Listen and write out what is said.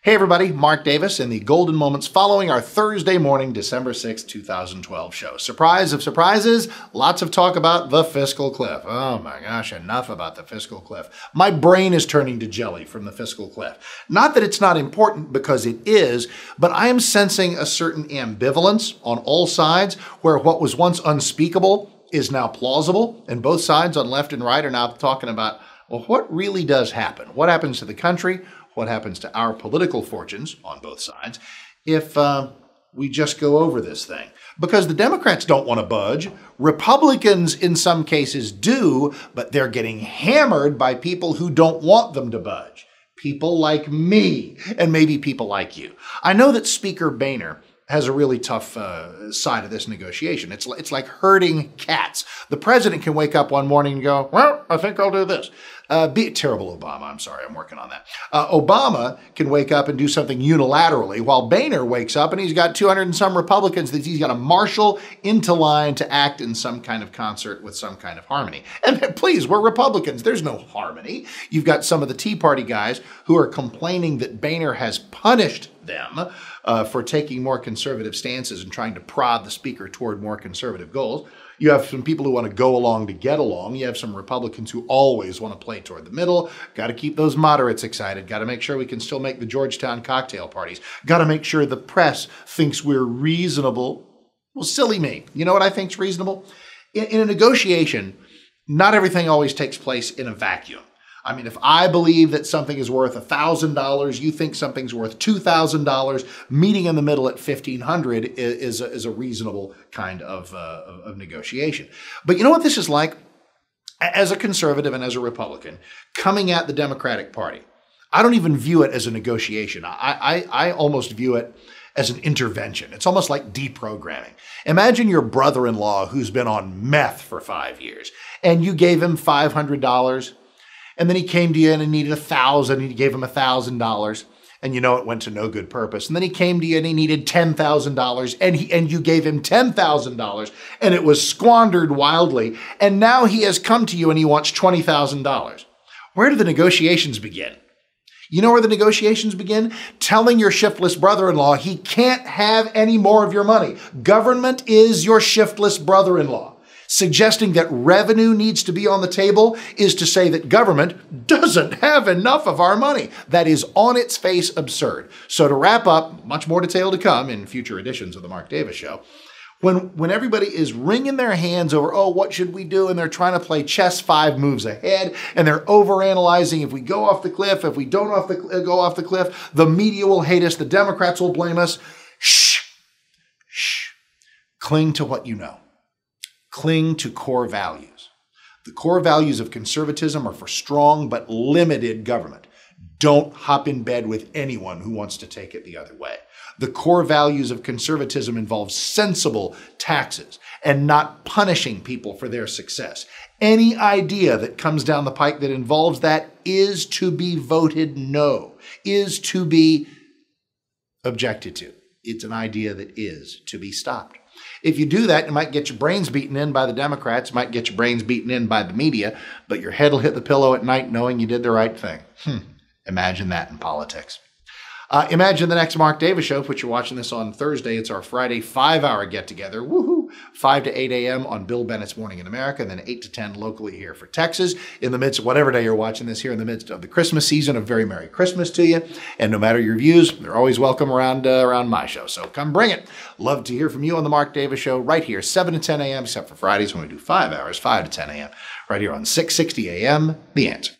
Hey everybody, Mark Davis in the golden moments following our Thursday morning, December 6, 2012 show. Surprise of surprises, lots of talk about the fiscal cliff. Oh my gosh, enough about the fiscal cliff. My brain is turning to jelly from the fiscal cliff. Not that it's not important, because it is, but I am sensing a certain ambivalence on all sides where what was once unspeakable is now plausible, and both sides on left and right are now talking about, well, what really does happen? What happens to the country? What happens to our political fortunes on both sides if we just go over this thing? Because the Democrats don't want to budge. Republicans in some cases do, but they're getting hammered by people who don't want them to budge. People like me and maybe people like you. I know that Speaker Boehner has a really tough side of this negotiation. It's like herding cats. The president can wake up one morning and go, well, I think I'll do this. Terrible Obama, I'm sorry, I'm working on that. Obama can wake up and do something unilaterally, while Boehner wakes up and he's got 200 and some Republicans that he's got to marshal into line to act in some kind of concert with some kind of harmony. And please, we're Republicans, there's no harmony. You've got some of the Tea Party guys who are complaining that Boehner has punished them for taking more conservative stances and trying to prod the speaker toward more conservative goals. You have some people who want to go along to get along. You have some Republicans who always want to play toward the middle. Got to keep those moderates excited. Got to make sure we can still make the Georgetown cocktail parties. Got to make sure the press thinks we're reasonable. Well, silly me. You know what I think's reasonable? In a negotiation, not everything always takes place in a vacuum. I mean, if I believe that something is worth $1,000, you think something's worth $2,000, meeting in the middle at $1,500 is a reasonable kind of negotiation. But you know what this is like? As a conservative and as a Republican, coming at the Democratic Party, I don't even view it as a negotiation. I almost view it as an intervention. It's almost like deprogramming. Imagine your brother-in-law who's been on meth for 5 years, and you gave him $500, and then he came to you and he needed $1,000, and you gave him $1,000, and you know it went to no good purpose. And then he came to you and he needed $10,000, and you gave him $10,000, and it was squandered wildly. And now he has come to you and he wants $20,000. Where do the negotiations begin? You know where the negotiations begin? Telling your shiftless brother-in-law he can't have any more of your money. Government is your shiftless brother-in-law. Suggesting that revenue needs to be on the table is to say that government doesn't have enough of our money. That is on its face absurd. So to wrap up, much more detail to come in future editions of the Mark Davis Show. When everybody is wringing their hands over, oh, what should we do? And they're trying to play chess 5 moves ahead, and they're overanalyzing if we go off the cliff, if we don't go off the cliff, the media will hate us, the Democrats will blame us. Shh, shh. Cling to what you know. Cling to core values. The core values of conservatism are for strong but limited government. Don't hop in bed with anyone who wants to take it the other way. The core values of conservatism involve sensible taxes and not punishing people for their success. Any idea that comes down the pike that involves that is to be voted no, is to be objected to. It's an idea that is to be stopped. If you do that, you might get your brains beaten in by the Democrats, might get your brains beaten in by the media, but your head will hit the pillow at night knowing you did the right thing. Imagine that in politics. Imagine the next Mark Davis Show, which you're watching this on Thursday. It's our Friday 5-hour get-together. Woohoo! 5 to 8 a.m. on Bill Bennett's Morning in America, and then 8 to 10 locally here for Texas. In the midst of whatever day you're watching this, here in the midst of the Christmas season, a very Merry Christmas to you. And no matter your views, they're always welcome around my show. So come bring it. Love to hear from you on the Mark Davis Show right here, 7 to 10 a.m., except for Fridays when we do 5 hours, 5 to 10 a.m., right here on 660 a.m., The Answer.